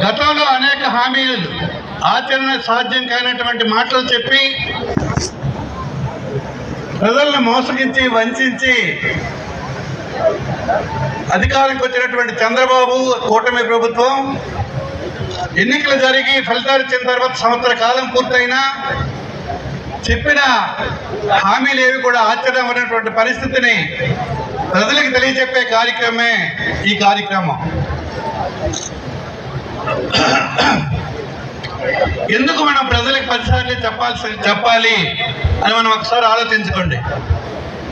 గతంలో అనేక హామీలు ఆచరణ సాధ్యం కానటువంటి మాటలు చెప్పి ప్రజలను మోసగించి వంచి అధికారంకి వచ్చినటువంటి చంద్రబాబు కూటమి ప్రభుత్వం ఎన్నికలు జరిగి ఫలితాలు ఇచ్చిన తర్వాత సంవత్సర కాలం పూర్తయినా చెప్పిన హామీలు ఏవి కూడా ఆచరణ అనేటువంటి పరిస్థితిని ప్రజలకు తెలియజెప్పే కార్యక్రమమే ఈ కార్యక్రమం. ఎందుకు మనం ప్రజలకు 10 సార్లు చెప్పాలి అని మనం ఒకసారి ఆలోచించుకోండి.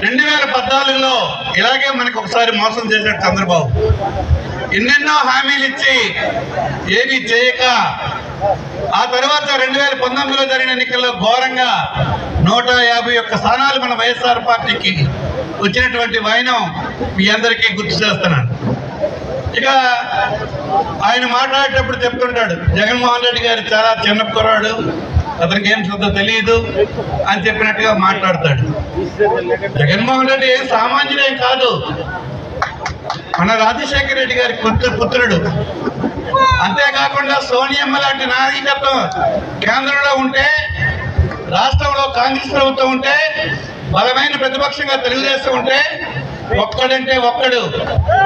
2014లో ఇలాగే మనకు ఒకసారి మోసం చేశాడు చంద్రబాబు. ఎన్నెన్నో హామీలు ఇచ్చి ఏమీ చేయక ఆ తర్వాత 2019లో జరిగిన ఎన్నికల్లో ఘోరంగా 151 స్థానాలు మన వైఎస్ఆర్ పార్టీకి వచ్చినటువంటి వైనం మీ అందరికీ గుర్తు చేస్తున్నాను. ఇక ఆయన మాట్లాడేటప్పుడు చెప్తుంటాడు, జగన్మోహన్ రెడ్డి గారు చాలా చిన్న కుర్రాడు, అతనికి ఏం శుద్ధ తెలియదు అని చెప్పినట్టుగా మాట్లాడతాడు. జగన్మోహన్ రెడ్డి ఏం సామాన్యుడేం కాదు, మన రాజశేఖర రెడ్డి గారి పుత్రుడు. అంతేకాకుండా సోనియమ్మ లాంటి నాయకత్వం కేంద్రంలో ఉంటే, రాష్ట్రంలో కాంగ్రెస్ ప్రభుత్వం ఉంటే, బలమైన ప్రతిపక్షంగా తెలుగుదేశం ఉంటే ఒక్కడంటే ఒక్కడు.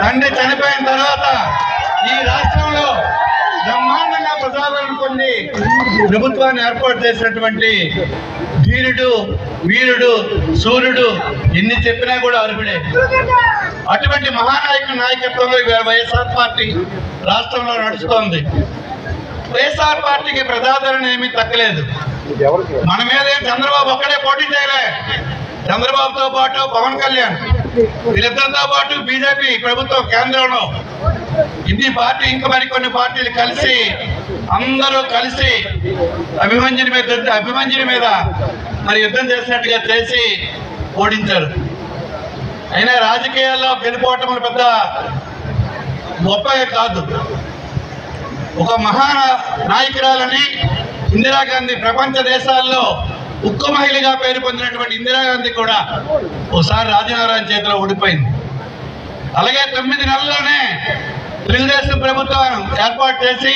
తండ్రి చనిపోయిన తర్వాత ఈ రాష్ట్రంలో బ్రహ్మాండంగా ప్రజాదరణ పొంది ప్రభుత్వాన్ని ఏర్పాటు చేసినటువంటి ధీరుడు, వీరుడు, సూర్యుడు ఎన్ని చెప్పినా కూడా అర్హుడే. అటువంటి మహానాయకుడి నాయకత్వంలో వైఎస్ఆర్ పార్టీ రాష్ట్రంలో నడుస్తోంది. వైఎస్ఆర్ పార్టీకి ప్రజాదరణ ఏమీ తగ్గలేదు. మన మీద చంద్రబాబు ఒక్కడే పోటీ చేయలే. చంద్రబాబుతో పాటు పవన్ కళ్యాణ్, వీళ్ళిద్దరితో పాటు బీజేపీ ప్రభుత్వం కేంద్రంలో ఇన్ని పార్టీ ఇంకా మరికొన్ని పార్టీలు కలిసి అందరూ కలిసి అభిమన్యుని మీద మరి యుద్ధం చేసినట్టుగా చేసి ఓడించారు. అయినా రాజకీయాల్లో గెలుపోవటం పెద్ద గొప్పే కాదు. ఒక మహా నాయకురాలని ఇందిరాగాంధీ ప్రపంచ దేశాల్లో ఉక్కు మహిళగా పేరు పొందినటువంటి ఇందిరాగాంధీ కూడా ఒకసారి రాజనారాయణ చేతిలో ఓడిపోయింది. అలాగే 9 నెలల్లోనే తెలుగుదేశం ప్రభుత్వం ఏర్పాటు చేసి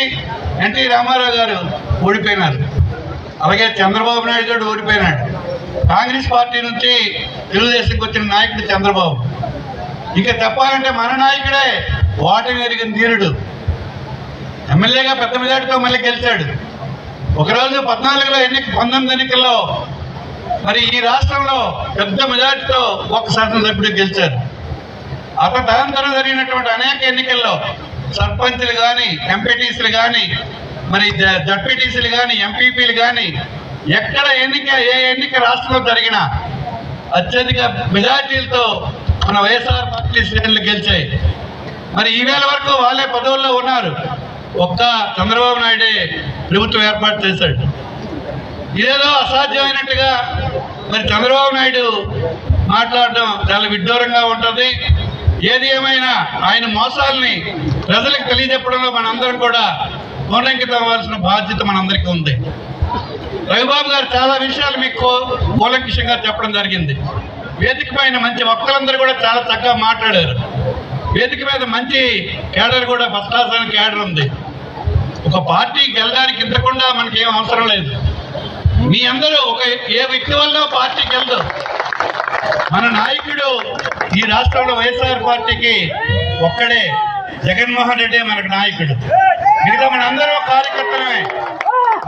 ఎన్టీ రామారావు గారు ఓడిపోయినారు. అలాగే చంద్రబాబు నాయుడు గారు ఓడిపోయినాడు. కాంగ్రెస్ పార్టీ నుంచి తెలుగుదేశంకి వచ్చిన నాయకుడు చంద్రబాబు. ఇంకా చెప్పాలంటే మన నాయకుడే ఓటమి ఎరిగిన ధీరుడు. ఎమ్మెల్యేగా పెద్ద మెజార్టీతో మళ్ళీ గెలిచాడు. ఒకరోజు 14లో 19 ఎన్నికల్లో మరి ఈ రాష్ట్రంలో పెద్ద మెజార్టీతో ఒక శాసనసభ్యుడు గెలిచారు. అతను తదనంతరం జరిగినటువంటి అనేక ఎన్నికల్లో సర్పంచ్లు కానీ, ఎంపీటీసీలు కానీ, మరి జడ్పీటీసీలు కానీ, ఎంపీపీలు కానీ ఎక్కడ ఏ ఎన్నిక రాష్ట్రంలో జరిగినా అత్యధిక మెజార్టీలతో మన వైఎస్ఆర్ పార్టీ శ్రేణులు గెలిచాయి. మరి ఈవేళ వరకు వాళ్ళే పదవుల్లో ఉన్నారు. ఒక్క చంద్రబాబు నాయుడే ప్రభుత్వం ఏర్పాటు చేశాడు. ఇదేదో అసాధ్యమైనట్టుగా మరి చంద్రబాబు నాయుడు మాట్లాడడం చాలా విడ్డూరంగా ఉంటుంది. ఏది ఏమైనా ఆయన మోసాలని ప్రజలకు తెలియజెప్పడంలో మనందరం కూడా పూర్ణంకితం అవ్వాల్సిన బాధ్యత మనందరికీ ఉంది. రవిబాబు గారు చాలా విషయాలు మీకు కూలంకషంగా చెప్పడం జరిగింది. వేదిక పైన మంచి వక్తలందరూ కూడా చాలా చక్కగా మాట్లాడారు. వేదిక మీద మంచి కేడర్ కూడా ఫస్ట్ క్లాస్ అయిన కేడర్ ఉంది. ఒక పార్టీకి వెళ్ళడానికి ఇంతకుండా మనకేం అవసరం లేదు. మీ అందరూ ఏ వ్యక్తి వల్ల పార్టీకి వెళ్దు. మన నాయకుడు ఈ రాష్ట్రంలో వైఎస్ఆర్ పార్టీకి ఒక్కడే, జగన్మోహన్ రెడ్డి మనకు నాయకుడు. మిగతా మనందరూ కార్యకర్తలమే.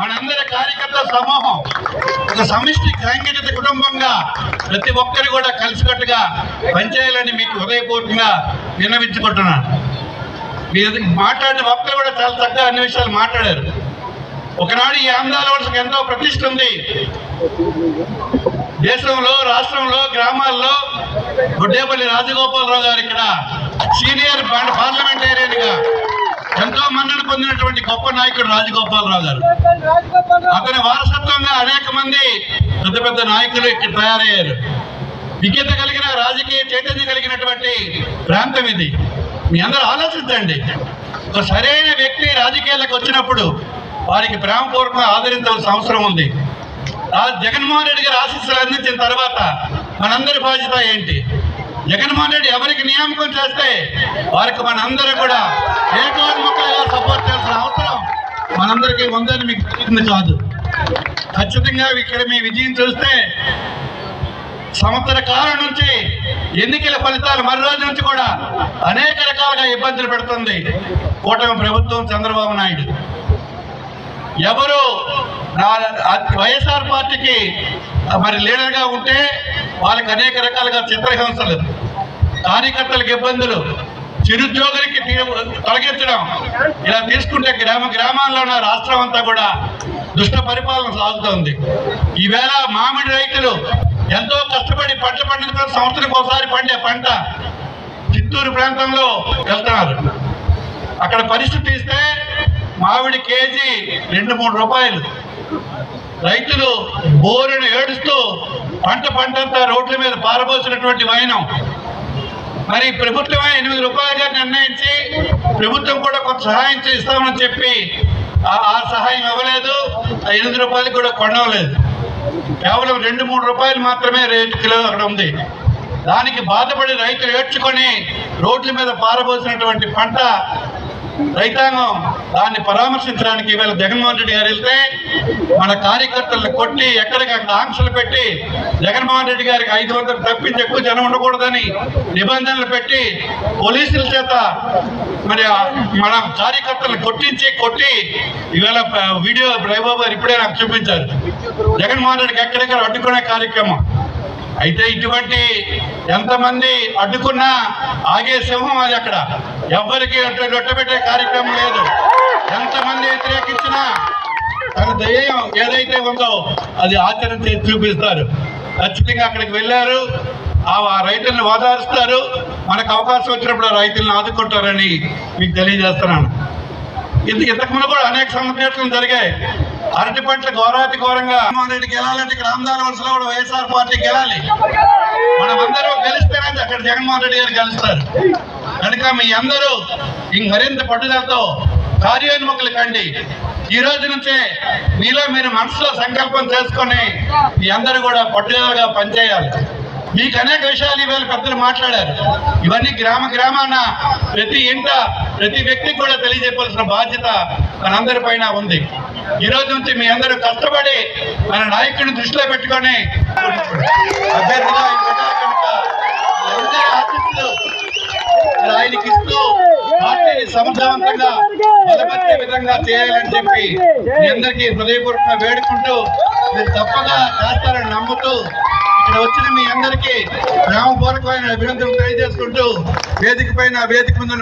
మనందరి కార్యకర్త సమూహం ఒక సమిష్టి సాంకేతిక కుటుంబంగా ప్రతి ఒక్కరు కూడా కలిసికట్టుగా పనిచేయాలని మీకు హృదయపూర్వకంగా విన్నవించుకుంటున్నాను. మీరు మాట్లాడిన వక్తలు కూడా చాలా చక్కగా అన్ని విషయాలు మాట్లాడారు. ఒకనాడు ఈ ఆంధ్రాల వలసకు ఎంతో ప్రతిష్ఠ ఉంది. దేశంలో, రాష్ట్రంలో, గ్రామాల్లో గుడ్డేపల్లి రాజగోపాలరావు గారు ఇక్కడ సీనియర్ పార్లమెంటేరియన్గా ఎంతో మన్నన పొందినటువంటి గొప్ప నాయకుడు రాజగోపాలరావు గారు. అతని వారసత్వంగా అనేక మంది పెద్ద పెద్ద నాయకులు ఇక్కడ తయారయ్యారు. విజ్ఞత కలిగిన రాజకీయ చైతన్యం కలిగినటువంటి ప్రాంతం ఇది. మీ అందరూ ఆలోచించండి. ఒక సరైన వ్యక్తి రాజకీయాలకు వచ్చినప్పుడు వారికి ప్రేమపూర్వకంగా ఆదరించవలసిన అవసరం ఉంది. జగన్మోహన్ రెడ్డి గారు ఆశీస్సులు అందించిన తర్వాత మనందరి బాధ్యత ఏంటి? జగన్మోహన్ రెడ్డి ఎవరికి నియామకం చేస్తే వారికి మనందరూ కూడా ఏకోన్ముఖంగా సపోర్ట్ చేయాల్సిన అవసరం మనందరికీ ఉందని మీకు తెలిసింది కాదు. ఖచ్చితంగా ఇక్కడ మీ విజయం చూస్తే సంవత్సర కాలం నుంచి ఎన్నికల ఫలితాలు మరో రోజు నుంచి కూడా అనేక రకాలుగా ఇబ్బందులు పెడుతుంది కూటమి ప్రభుత్వం, చంద్రబాబు నాయుడు. ఎవరు వైఎస్ఆర్ పార్టీకి మరి లీడర్గా ఉంటే వాళ్ళకి అనేక రకాలుగా చిత్రహింసలు, కార్యకర్తలకు ఇబ్బందులు, చిరుద్యోగులకి తొలగించడం, ఇలా తీసుకుంటే గ్రామాల్లో ఉన్న రాష్ట్రం అంతా కూడా దుష్ట పరిపాలన సాగుతోంది. ఈవేళ మామిడి రైతులు ఎంతో కష్టపడి పంట పండించుకుని సంవత్సరానికి ఒకసారి పండే పంట చిత్తూరు ప్రాంతంలో వెళ్తున్నారు. అక్కడ పరిస్థితి ఇస్తే మామిడి కేజీ 2-3 రూపాయలు. రైతులు బోరును ఏడుస్తూ పంటంతా రోడ్ల మీద పారబోసినటువంటి వైనం. మరి ప్రభుత్వమే 8 రూపాయలుగా నిర్ణయించి ప్రభుత్వం కూడా కొంత సహాయం ఇస్తామని చెప్పి ఆ సహాయం ఇవ్వలేదు. ఆ 8 రూపాయలు కూడా కొనలేదు. కేవలం 2-3 రూపాయలు మాత్రమే రేటు కిలో అక్కడ ఉంది. దానికి బాధపడి రైతులు ఏడ్చుకొని రోడ్ల మీద పారబోసినటువంటి పంట రైతాంగం దాన్ని పరామర్శించడానికి ఈవేళ జగన్మోహన్ రెడ్డి గారు వెళ్తే మన కార్యకర్తలను కొట్టి ఎక్కడికక్కడ ఆంక్షలు పెట్టి జగన్మోహన్ రెడ్డి గారికి 500 తప్పించి ఎక్కువ జనం ఉండకూడదని నిబంధనలు పెట్టి పోలీసుల చేత మరి మన కార్యకర్తలను కొట్టి ఈవేళ వీడియో డ్రైవర్ గారు ఇప్పుడే నాకు చూపించారు. జగన్మోహన్ రెడ్డికి ఎక్కడెక్కడ అడ్డుకునే కార్యక్రమం. అయితే ఇటువంటి ఎంతమంది అడ్డుకున్నా ఆగే సింహం అది. అక్కడ ఎవరికి రొట్టెబెట్టే కార్యక్రమం లేదు. ఎంతమంది వ్యతిరేకించినా తన ధైర్యం ఏదైతే ఉందో అది ఆచరించి చూపిస్తారు. ఖచ్చితంగా అక్కడికి వెళ్ళారు, ఆ రైతులను ఓదారుస్తారు. మనకు అవకాశం వచ్చినప్పుడు ఆ రైతులను ఆదుకుంటారని మీకు తెలియజేస్తున్నాను. ఇంతకుముందు కూడా అనేక సంఘటనలు జరిగాయి. అరటి పంటలు ఘోరాతి ఘోరంగా జగన్మోహన్ రెడ్డికి వెళ్ళాలంటే ఇక్కడ ఆమదాల వలసలో కూడా వైఎస్ఆర్ పార్టీకి వెళ్ళాలి. మనమందరం గెలిస్తేనే అక్కడ జగన్మోహన్ రెడ్డి గారు గెలుస్తారు. కనుక మీ అందరూ మరింత పట్టుదలతో కార్యోన్ముఖులు కండి. ఈ రోజు నుంచే మీలో మీరు మనసులో సంకల్పం చేసుకొని మీ అందరూ కూడా పట్టుదలగా పనిచేయాలి. మీకు అనేక విషయాలు ఈవేళ పెద్దలు మాట్లాడారు. ఇవన్నీ గ్రామాన ప్రతి ఇంట ప్రతి వ్యక్తికి కూడా తెలియజెప్పాల్సిన బాధ్యత మనందరి పైన ఉంది. ఈ రోజు నుంచి మీ అందరూ కష్టపడి మన నాయకుడిని దృష్టిలో పెట్టుకొని అభ్యర్థిగా ఆశిస్తులు ఆయనకి ఇస్తూ పార్టీని సమర్థవంతంగా బలపరిచే విధంగా చేయాలని చెప్పి మీ అందరికీ హృదయపూర్వకంగా వేడుకుంటూ మీరు తప్పగా చేస్తారని నమ్ముతూ ఇక్కడ వచ్చిన మీ అందరికీ గ్రామపూర్వకమైన అభినందనలు తెలియజేసుకుంటూ వేదిక ముందు